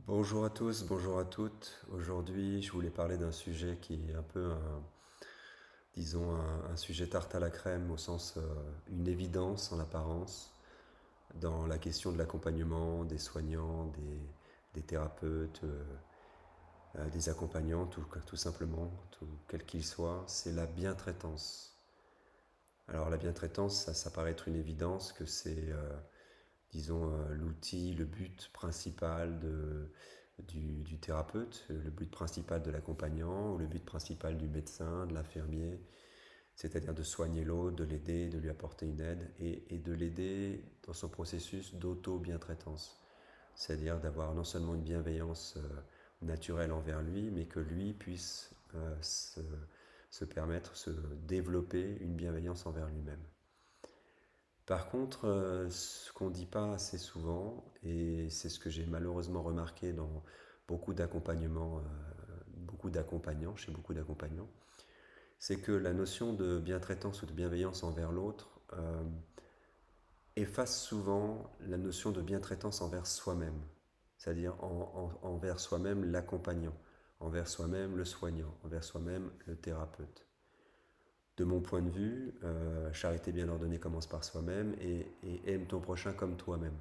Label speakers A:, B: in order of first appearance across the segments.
A: Bonjour à tous, bonjour à toutes. Aujourd'hui, je voulais parler d'un sujet qui est un peu disons, un sujet tarte à la crème, au sens une évidence en apparence, dans la question de l'accompagnement des soignants, des thérapeutes, des accompagnants, tout simplement, quel qu'il soit, c'est la bientraitance. Alors la bientraitance, ça paraît être une évidence que c'est disons, l'outil, le but principal du thérapeute, le but principal de l'accompagnant, ou le but principal du médecin, de l'infirmier, c'est-à-dire de soigner l'autre, de l'aider, de lui apporter une aide, et de l'aider dans son processus d'auto-bientraitance. C'est-à-dire d'avoir non seulement une bienveillance naturelle envers lui, mais que lui puisse se permettre, se développer une bienveillance envers lui-même. Par contre, ce qu'on ne dit pas assez souvent, et c'est ce que j'ai malheureusement remarqué dans beaucoup d'accompagnements, beaucoup d'accompagnants, chez beaucoup d'accompagnants, c'est que la notion de bientraitance ou de bienveillance envers l'autre efface souvent la notion de bientraitance envers soi-même, c'est-à-dire envers soi-même l'accompagnant, envers soi-même le soignant, envers soi-même le thérapeute. De mon point de vue, charité bien ordonnée commence par soi-même et aime ton prochain comme toi-même.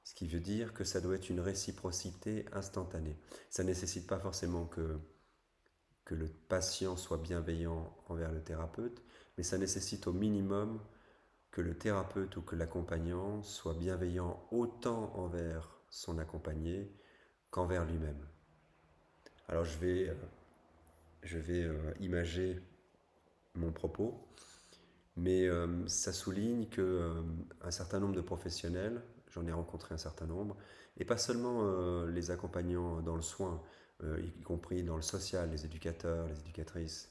A: Ce qui veut dire que ça doit être une réciprocité instantanée. Ça ne nécessite pas forcément que le patient soit bienveillant envers le thérapeute, mais ça nécessite au minimum que le thérapeute ou que l'accompagnant soit bienveillant autant envers son accompagné qu'envers lui-même. Alors je vais imager mon propos. Mais ça souligne que un certain nombre de professionnels, j'en ai rencontré un certain nombre, et pas seulement les accompagnants dans le soin, y compris dans le social, les éducateurs, les éducatrices,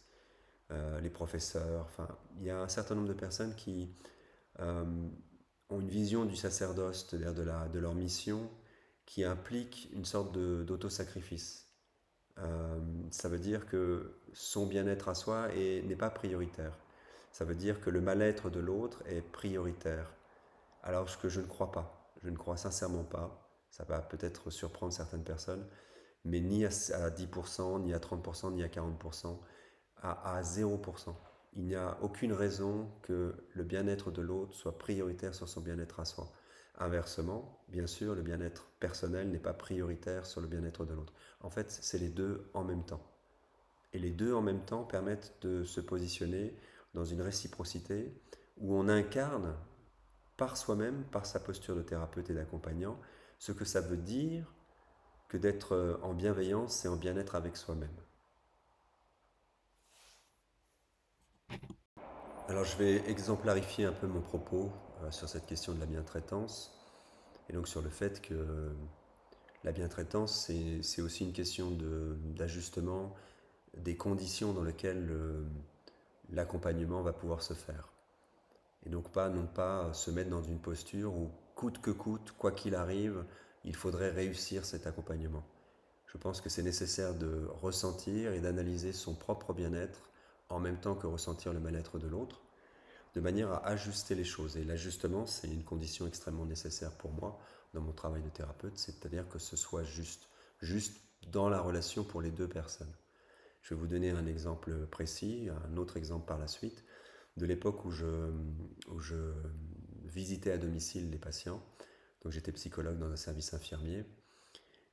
A: les professeurs, enfin, il y a un certain nombre de personnes qui euh, ont une vision du sacerdoce, c'est-à-dire de leur mission, qui implique une sorte d'autosacrifice. Ça veut dire que son bien-être à soi n'est pas prioritaire. Ça veut dire que le mal-être de l'autre est prioritaire. Alors ce que je ne crois pas, je ne crois sincèrement pas, ça va peut-être surprendre certaines personnes, mais ni à 10%, ni à 30%, ni à 40%, à 0%. Il n'y a aucune raison que le bien-être de l'autre soit prioritaire sur son bien-être à soi. Inversement, bien sûr, le bien-être personnel n'est pas prioritaire sur le bien-être de l'autre. En fait, c'est les deux en même temps. Et les deux en même temps permettent de se positionner dans une réciprocité où on incarne par soi-même, par sa posture de thérapeute et d'accompagnant, ce que ça veut dire que d'être en bienveillance et en bien-être avec soi-même. Alors je vais exemplarifier un peu mon propos sur cette question de la bientraitance et donc sur le fait que la bientraitance c'est aussi une question d'ajustement des conditions dans lesquelles l'accompagnement va pouvoir se faire. Et donc pas non pas se mettre dans une posture où coûte que coûte, quoi qu'il arrive, il faudrait réussir cet accompagnement. Je pense que c'est nécessaire de ressentir et d'analyser son propre bien-être en même temps que ressentir le mal-être de l'autre, de manière à ajuster les choses. Et l'ajustement, c'est une condition extrêmement nécessaire pour moi dans mon travail de thérapeute, c'est-à-dire que ce soit juste, juste dans la relation pour les deux personnes. Je vais vous donner un exemple précis, un autre exemple par la suite, de l'époque où je visitais à domicile les patients. Donc j'étais psychologue dans un service infirmier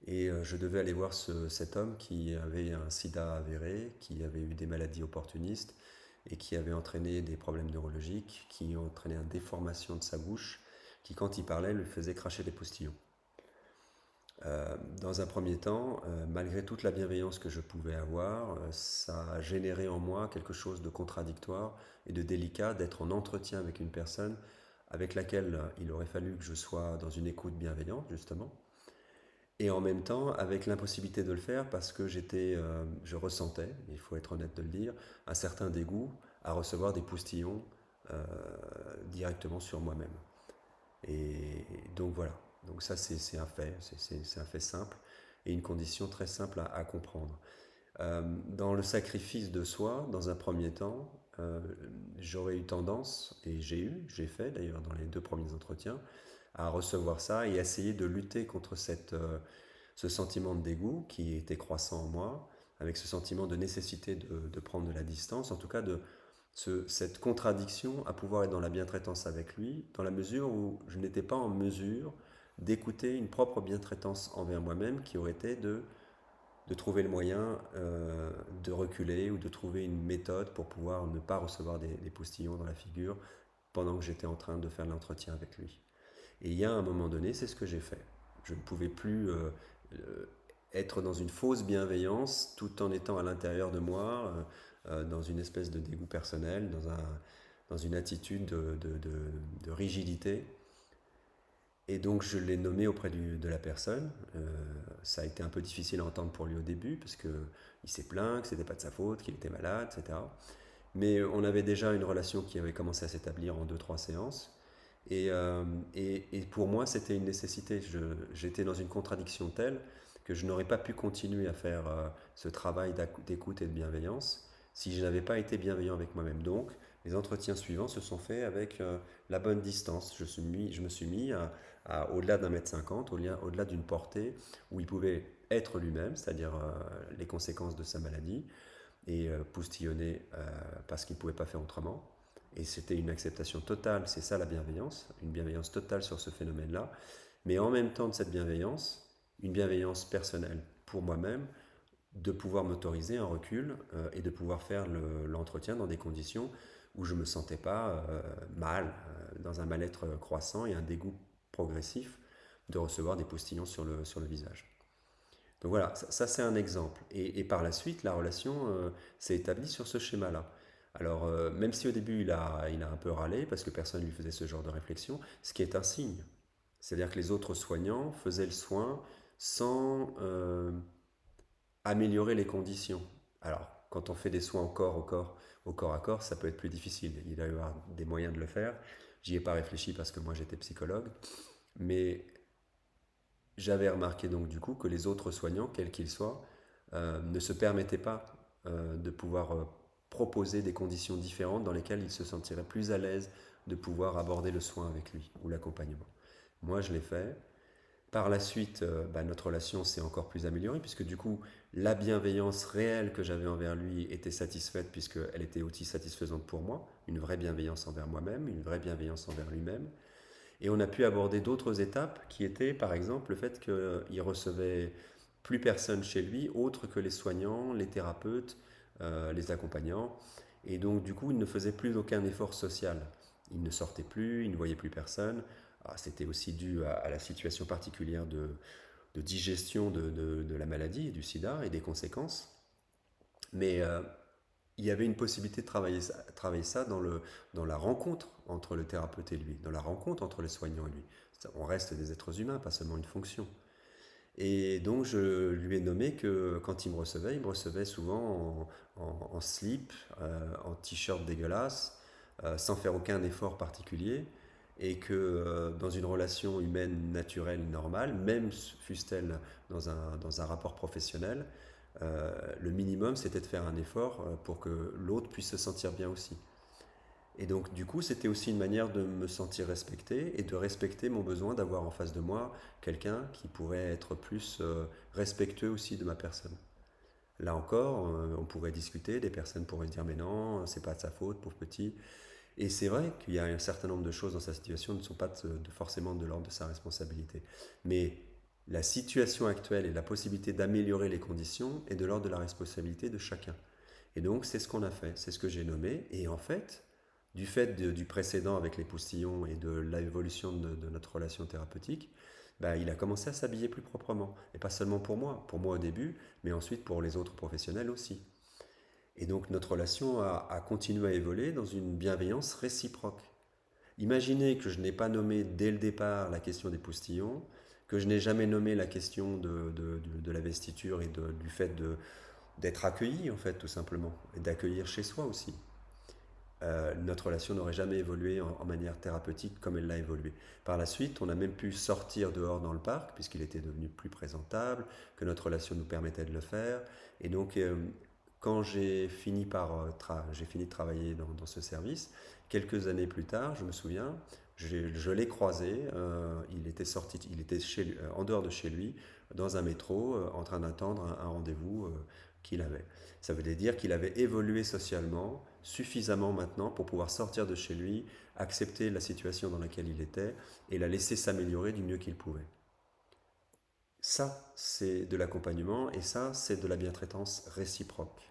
A: et je devais aller voir cet homme qui avait un sida avéré, qui avait eu des maladies opportunistes et qui avait entraîné des problèmes neurologiques, qui ont entraîné une déformation de sa bouche, qui quand il parlait lui faisait cracher des postillons. Dans un premier temps, malgré toute la bienveillance que je pouvais avoir, ça a généré en moi quelque chose de contradictoire et de délicat d'être en entretien avec une personne avec laquelle il aurait fallu que je sois dans une écoute bienveillante, justement, et en même temps avec l'impossibilité de le faire parce que je ressentais, il faut être honnête de le dire, un certain dégoût à recevoir des postillons euh, directement sur moi-même. Et donc voilà, donc ça c'est un fait, c'est un fait simple et une condition très simple à comprendre. Dans le sacrifice de soi, dans un premier temps, j'aurais eu tendance, et j'ai fait d'ailleurs dans les deux premiers entretiens, à recevoir ça et essayer de lutter contre ce sentiment de dégoût qui était croissant en moi, avec ce sentiment de nécessité de prendre de la distance, en tout cas cette contradiction à pouvoir être dans la bientraitance avec lui, dans la mesure où je n'étais pas en mesure d'écouter une propre bientraitance envers moi-même qui aurait été de trouver le moyen de reculer ou de trouver une méthode pour pouvoir ne pas recevoir des postillons dans la figure pendant que j'étais en train de faire l'entretien avec lui. Et il y a un moment donné, c'est ce que j'ai fait. Je ne pouvais plus être dans une fausse bienveillance tout en étant à l'intérieur de moi, dans une espèce de dégoût personnel, dans une attitude de rigidité. Et donc je l'ai nommé auprès de la personne. Ça a été un peu difficile à entendre pour lui au début, parce qu'il s'est plaint que ce n'était pas de sa faute, qu'il était malade, etc. Mais on avait déjà une relation qui avait commencé à s'établir en deux trois séances. Et, euh, et pour moi, c'était une nécessité. J'étais dans une contradiction telle que je n'aurais pas pu continuer à faire ce travail d'écoute et de bienveillance si je n'avais pas été bienveillant avec moi-même. Donc, les entretiens suivants se sont faits avec la bonne distance. Je me suis mis au-delà d'un mètre cinquante, au-delà d'une portée où il pouvait être lui-même, c'est-à-dire les conséquences de sa maladie, et poustillonner parce qu'il ne pouvait pas faire autrement. Et c'était une acceptation totale, c'est ça la bienveillance, une bienveillance totale sur ce phénomène-là. Mais en même temps de cette bienveillance, une bienveillance personnelle pour moi-même, de pouvoir m'autoriser un recul et de pouvoir faire l'entretien dans des conditions où je ne me sentais pas mal, dans un mal-être croissant et un dégoût progressif de recevoir des postillons sur le visage. Donc voilà, ça, c'est un exemple. Et par la suite, la relation s'est établie sur ce schéma-là. Alors, même si au début il a un peu râlé parce que personne ne lui faisait ce genre de réflexion, ce qui est un signe. C'est-à-dire que les autres soignants faisaient le soin sans améliorer les conditions. Alors, quand on fait des soins au corps à corps, ça peut être plus difficile. Il va y avoir des moyens de le faire. J'y ai pas réfléchi parce que moi j'étais psychologue, mais j'avais remarqué donc du coup que les autres soignants, quels qu'ils soient, ne se permettaient pas de pouvoir proposer des conditions différentes dans lesquelles ils se sentiraient plus à l'aise de pouvoir aborder le soin avec lui ou l'accompagnement. Moi, je l'ai fait. Par la suite, notre relation s'est encore plus améliorée puisque du coup, la bienveillance réelle que j'avais envers lui était satisfaite puisqu'elle était aussi satisfaisante pour moi, une vraie bienveillance envers moi-même, une vraie bienveillance envers lui-même. Et on a pu aborder d'autres étapes qui étaient par exemple le fait qu'il recevait plus personne chez lui autre que les soignants, les thérapeutes, les accompagnants. Et donc du coup il ne faisait plus aucun effort social. Il ne sortait plus, il ne voyait plus personne. C'était aussi dû à la situation particulière de digestion de la maladie, du sida et des conséquences. Mais il y avait une possibilité de travailler ça dans la rencontre entre le thérapeute et lui, dans la rencontre entre les soignants et lui. On reste des êtres humains, pas seulement une fonction. Et donc je lui ai nommé que quand il me recevait souvent en slip, en t-shirt dégueulasse, sans faire aucun effort particulier, et que dans une relation humaine naturelle, normale, même fût-elle dans un rapport professionnel, le minimum c'était de faire un effort pour que l'autre puisse se sentir bien aussi. Et donc, du coup, c'était aussi une manière de me sentir respecté et de respecter mon besoin d'avoir en face de moi quelqu'un qui pourrait être plus respectueux aussi de ma personne. Là encore, on pourrait discuter, des personnes pourraient dire mais non, c'est pas de sa faute, pauvre petit. Et c'est vrai qu'il y a un certain nombre de choses dans sa situation qui ne sont pas forcément de l'ordre de sa responsabilité. Mais la situation actuelle et la possibilité d'améliorer les conditions est de l'ordre de la responsabilité de chacun. Et donc, c'est ce qu'on a fait, c'est ce que j'ai nommé. Et en fait, du fait du précédent avec les postillons et de l'évolution de notre relation thérapeutique, il a commencé à s'habiller plus proprement. Et pas seulement pour moi au début, mais ensuite pour les autres professionnels aussi. Et donc notre relation a continué à évoluer dans une bienveillance réciproque. Imaginez que je n'ai pas nommé dès le départ la question des postillons, que je n'ai jamais nommé la question de la vestiture et du fait d'être accueilli, en fait, tout simplement, et d'accueillir chez soi aussi. Notre relation n'aurait jamais évolué en manière thérapeutique comme elle l'a évolué. Par la suite, on a même pu sortir dehors dans le parc, puisqu'il était devenu plus présentable, que notre relation nous permettait de le faire. Et donc, quand j'ai fini de travailler dans ce service, quelques années plus tard, je me souviens, Je l'ai croisé, il était sorti, il était en dehors de chez lui, dans un métro, en train d'attendre un rendez-vous qu'il avait. Ça veut dire qu'il avait évolué socialement suffisamment maintenant pour pouvoir sortir de chez lui, accepter la situation dans laquelle il était et la laisser s'améliorer du mieux qu'il pouvait. Ça, c'est de l'accompagnement et ça, c'est de la bientraitance réciproque.